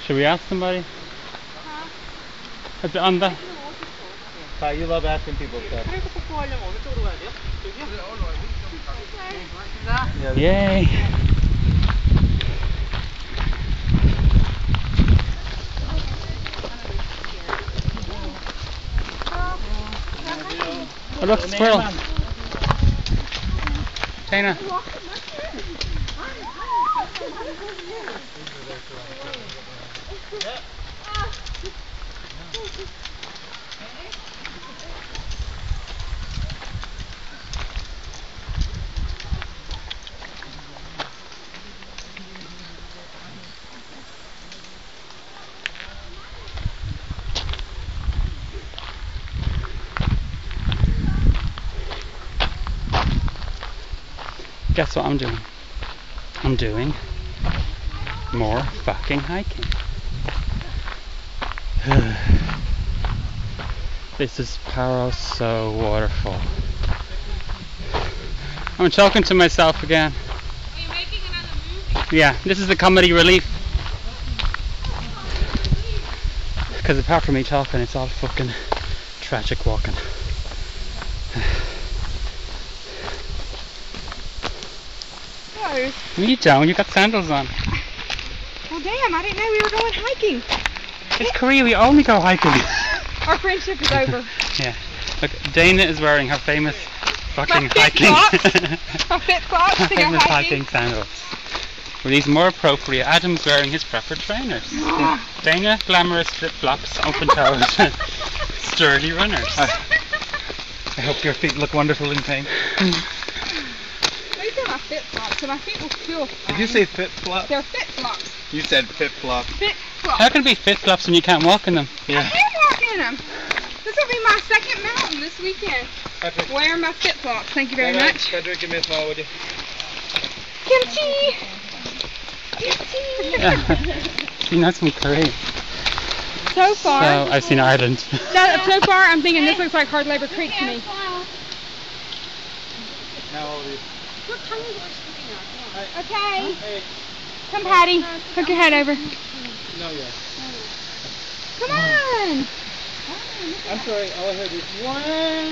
Should we ask somebody? Huh? On the... You love asking people stuff. Yay! Oh look, squirrel! Dana! Guess what I'm doing? I'm doing more fucking hiking. This is Paraso Waterfall. I'm talking to myself again. Are you making another movie? Yeah, this is the comedy relief. Because apart from me talking, it's all fucking tragic walking. You don't, you got sandals on. Oh damn, I didn't know we were going hiking. It's Korea, we only go hiking. Our friendship is over. Yeah. Look, Dana is wearing her famous fucking hiking. My flip-flops to go famous hiking. hiking sandals. Well, these more appropriate. Adam's wearing his proper trainers. Dana, glamorous flip-flops, open toes, sturdy runners. I hope your feet look wonderful in pain. These are my flip-flops, so my feet will feel fine. Did you say flip-flop? They're flip-flops. You said flip-flop. Flip-flops. How can it be flip-flops when you can't walk in them? I can walk in them. This will be my second mountain this weekend. Patrick. Wearing my flip-flops. Thank you very much. Patrick, give me a small, would you? Kimchi! Kimchi! She knows some Korean. So far. So, I've seen Ireland. So far, I'm thinking this looks like Hard Labor Creek to me. How old are you? Okay. Come, Patty. Hook your head over. No, yes. Come on. I'm sorry, all I heard is wham!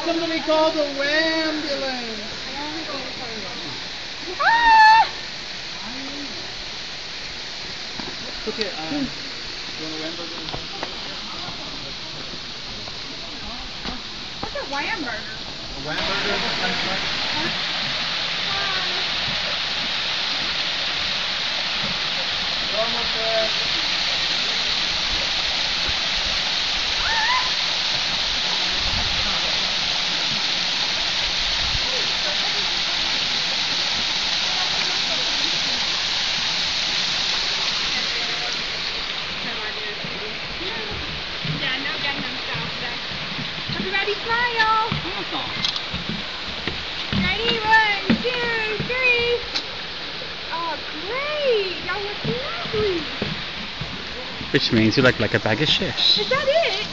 Somebody call the wham-bulance! Ah! Okay, you want a wham-burger? What's a wham burger? A wham-burger is a French fry. Almost there. Yeah, no Gangnam style today. Everybody smile. Ready? 1, 2, 3. Oh, great. Y'all look lovely. Which means you look like a bag of shit. Is that it?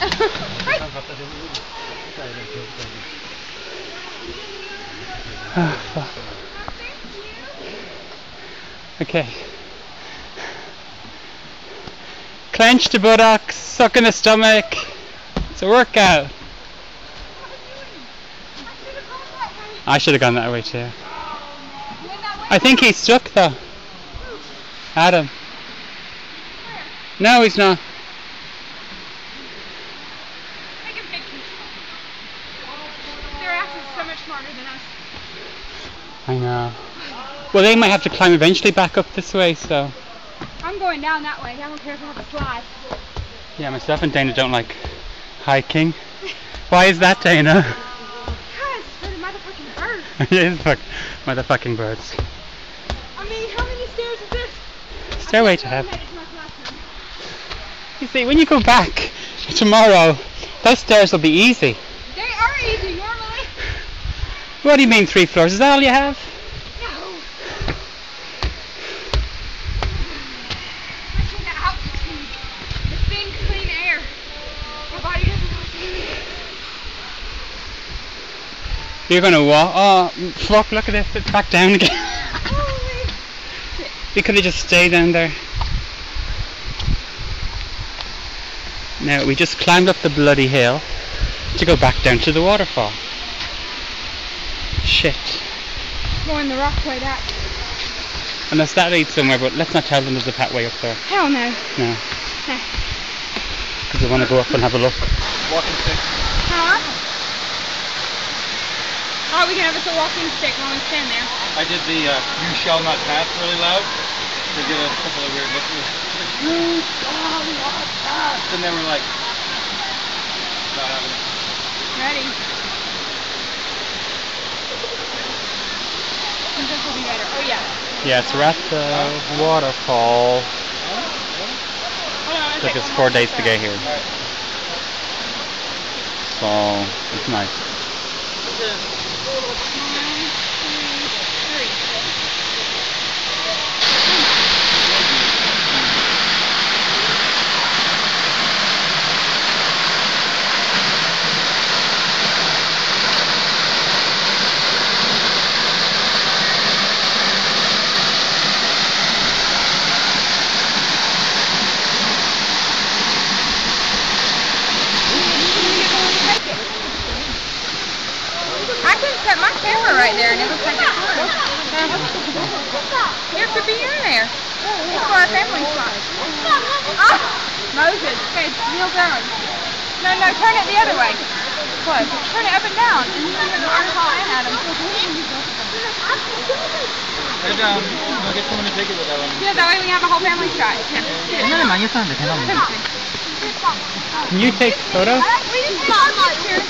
Okay. Clench the buttocks, suck in the stomach. It's a workout. I should have gone that way too. I think he's stuck though. Adam. No, he's not. Taking pictures. Their ass is so much smarter than us. I know. Well, they might have to climb eventually back up this way, so. I'm going down that way. I don't care if I have to slide. Yeah, myself and Dana don't like hiking. Why is that, Dana? Because for the motherfucking birds. It is motherfucking birds. I mean, how many stairs is this? Stairway to heaven. You see, when you go back tomorrow, those stairs will be easy. They are easy normally. What do you mean 3 floors? Is that all you have? No. Especially the altitude. The thin, clean air. My body doesn't want to move. You're gonna walk. Oh, fuck, look at this. It's back down again. Holy shit. We could have just stayed down there. Now we just climbed up the bloody hill to go back down to the waterfall. Shit. More in the rock way back. Unless that leads somewhere, but let's not tell them there's a pathway up there. Hell no. No. No. Because I want to go up and have a look. Walking stick. Huh? Oh, we can have a walking stick while we stand there. I did the you shall not pass really loud to get a couple of weird looks. You shall not pass. And then we're like, not having it. Ready? And this will be better. Oh yeah. Yeah, so we're at the waterfall. Hold on, Took us 4 days to get here. So, it's nice. 1, 2, 3. I can set my camera right there and it'll take it through. There could be in there. It's for our family spot. Oh, Moses. Okay, kneel down. No, turn it the other way. What? Turn it up and down. And you can Waterfall and Adam. Hey, I'll get someone to take it with that one. Yeah, that way we have a whole family shot. Here. 옛날에 많이 했었는데 대단해. Can you take photos? We just take some pictures.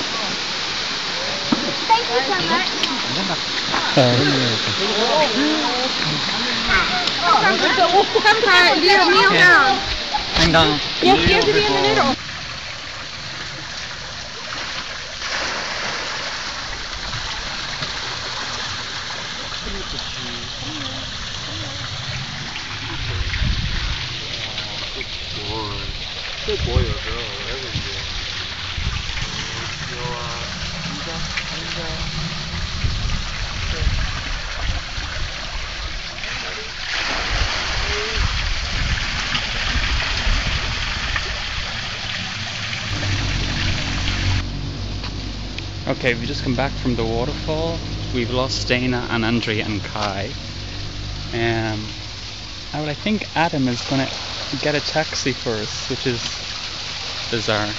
Thank you so much. Sometimes you kneel down. Hang Yes, you have to be in the middle. Good boy or girl, whatever you do. Okay, we just come back from the waterfall. We've lost Dana and Andrea and Kai. I think Adam is gonna get a taxi for us, which is bizarre.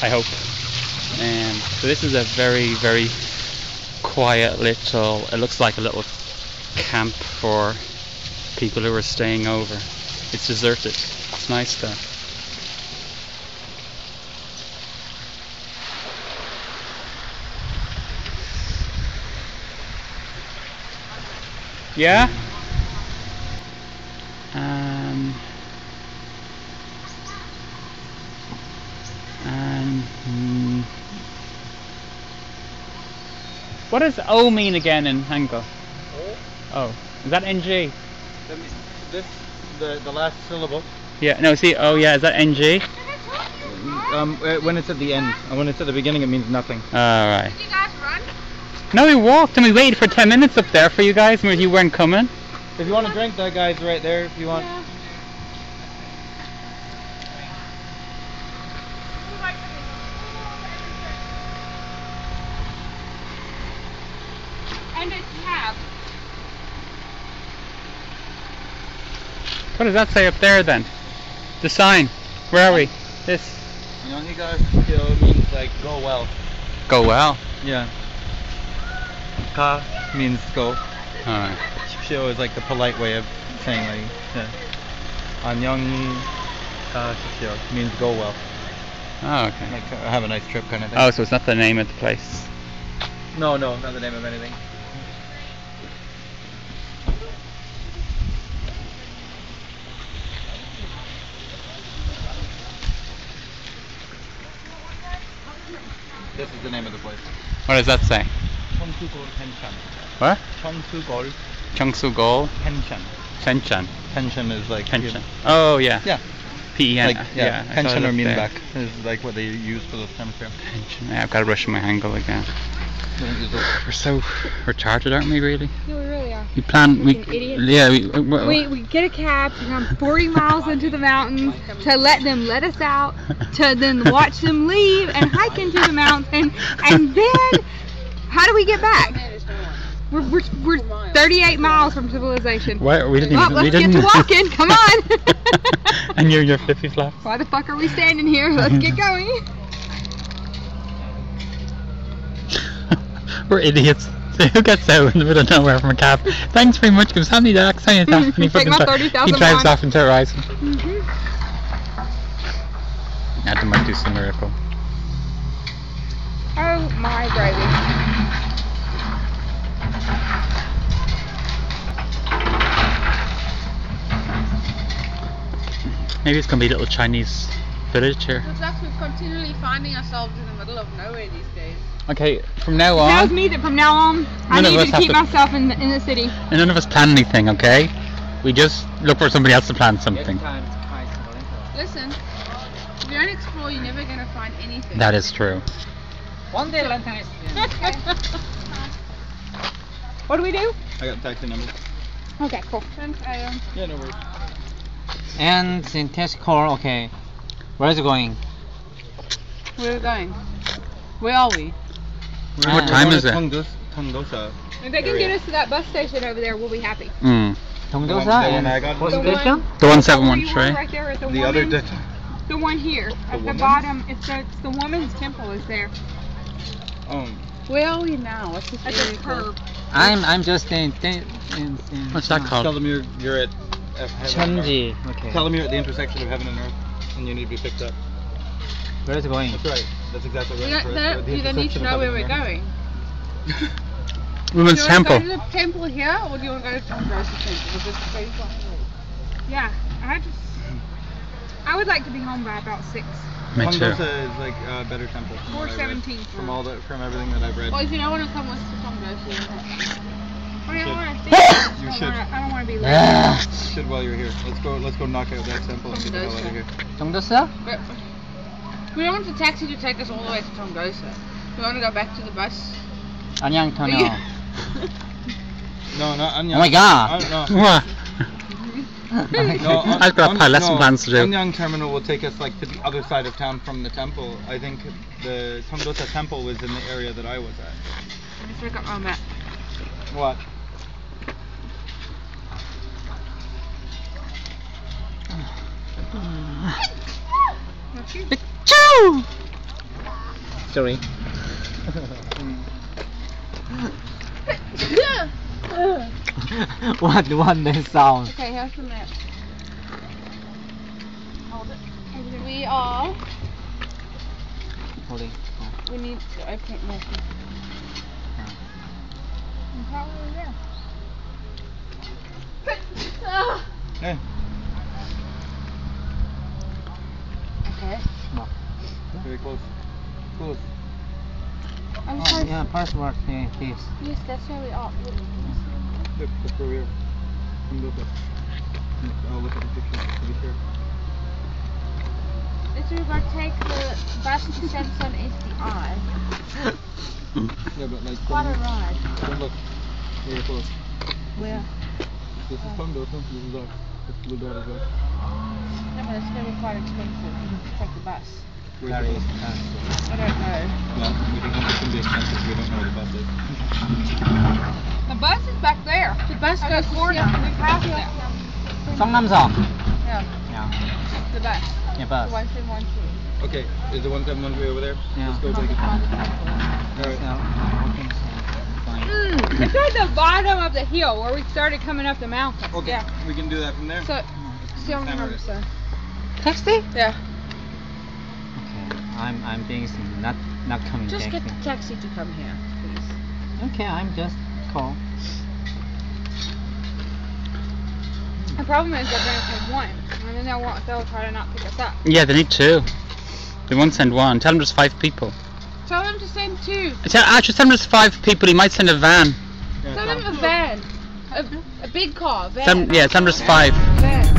I hope. So this is a very, very quiet little, it looks like a little camp for people who are staying over. It's deserted. It's nice though. Yeah? What does O mean again in Hangul? Oh, is that NG? This, the last syllable. Yeah, no, see, oh yeah, is that NG? When it's at the end. When it's at the beginning, it means nothing. Alright. Did you guys run? No, we walked and we waited for 10 minutes up there for you guys when you weren't coming. If you want to drink, that guy's right there. If you want. Yeah. And it's tab. What does that say up there then? The sign. Where are we? This. Youngiga means like go well. Go well. Yeah. Ka means go. Alright. Shio is like the polite way of saying like yeah. Annyeongni ka shio means go well. Oh, okay. Like have a nice trip kind of thing. Oh, so it's not the name of the place. No, not the name of anything. This is the name of the place. What does that say? Cheongsugol Penshan. What? Cheongsugol Cheongsugol Penshan. Penshan. Pension is like Pension. Oh yeah. Yeah. P-E-N. Like yeah. I pension saw or it mean there. back is like what they use for those kind of terms. Pension. Yeah, I've got to brush my Hangul again. They don't use those. We're so retarded, aren't we? Really? Yeah, we really are. We plan. We idiots. yeah. We get a cab to come 40 miles into the mountains to let them let us out, to then watch them leave and hike into the mountain, and then how do we get back? We're 38 miles from civilization. Why we didn't? Well, We let's didn't. get to walking. Come on. And you're 50 flaps. Why the fuck are we standing here? Let's get going. We're idiots. So who gets out in the middle of nowhere from a cab? Thanks very much. Give Sammy that. Sammy that. And he Take my 30,000 he drives won. off into Horizon. Mm-hmm. Adam might do some miracle. Oh my gravy. Maybe it's gonna be a little Chinese village here. Looks like we're continually finding ourselves in the middle of nowhere these days. Okay, from now It tells on, me that from now on, I None of need us to have keep to- myself in the city. and none of us plan anything. Okay, we just look for somebody else to plan something. Listen, if you don't explore, you're never going to find anything. That is true. One day lantern is What do we do? I got taxi number. Okay, cool. Thanks, Adam. Yeah, no worries. and in test core. Okay, where is it going? Where are we going? Where are we? What time is it? Tongdosa. If they can get us to that bus station over there, we'll be happy. Mm. Tongdosa The one I and got what was- station? The Where 171 you were tray. right there at the, The other woman's, the one here at the woman's? bottom. It's the woman's temple is there. Where are we now? What's this At area the called? curb. I'm just in What's that Tell called? them you're at heaven and earth. Chunji. Okay. Tell them you're at the intersection of heaven and earth, and you need to be picked up. Where is it going? That's right. That's exactly You right. don't, We're at the you don't need to intersection know of where heaven we're and earth. going. Women's Do you want to temple. go to the temple here, or do you want to go to Tongdosa Temple? Is this very far? Yeah, I would like to be home by about 6. Me too. Tongdosa is like a better temple. From what I read. 4:17. From everything that I've read. Well, if you don't want to come with us to Tongdosa, I don't should. want to. You should. I don't want to be late. You should while you're here. Let's go knock out that temple and get the hell out of here. Tongdosa? but we don't want the taxi to take us all the way to Tongdosa. We want to go back to the bus. Anyang Tunnel. No, not Anyang. Oh my God. No. What? No, I've got a lesson plans to do. Anyang terminal will take us like to the other side of town from the temple. I think the Tongdosa temple was in the area that I was at. Let me look up my map. What? Choo! Sorry. what the sound? Okay, here's the map. Hold it. We are. Holding. We need to open it more. Probably there. Hey. Okay. Very close. Close. Oh, yeah, password thing, please. Yes, that's where we are. Look, let's go here. Tongdosa. I'll look at the picture to be sure. This is going to take the bus to Samson SDI. Yeah, but like Quite a ride. don't look. Very close. Where? This is Tongdosa. This is us. This blue dot is us. No, but it's going to be quite expensive to take the bus. Where's Very the bus? expensive. I don't know. Well, we don't know if it's going to be expensive. We don't know where the bus is. The bus is back there. The bus At goes the to corner. Seattle. We passed it. Songnam-song. Yeah, Yeah. The bus. Yeah, the bus. 1712. Okay, is the 171 over there? Yeah. Let's go take it. Find the temple. Alright. It's at the bottom of the hill where we started coming up the mountain. Okay, Yeah. we can do that from there. So, still remember, so. Taxi? Yeah. Okay, I'm being not coming Just back. get the taxi to come here, please. Okay, I'm just call. The problem is they're going to send one, and then they'll try to not pick us up. Yeah, they need 2. They won't send 1. Tell them there's 5 people. Tell them to send 2. Actually, tell them there's 5 people. He might send a van. Yeah, Tell them a van. A big car, van. Tell them there's 5. Van.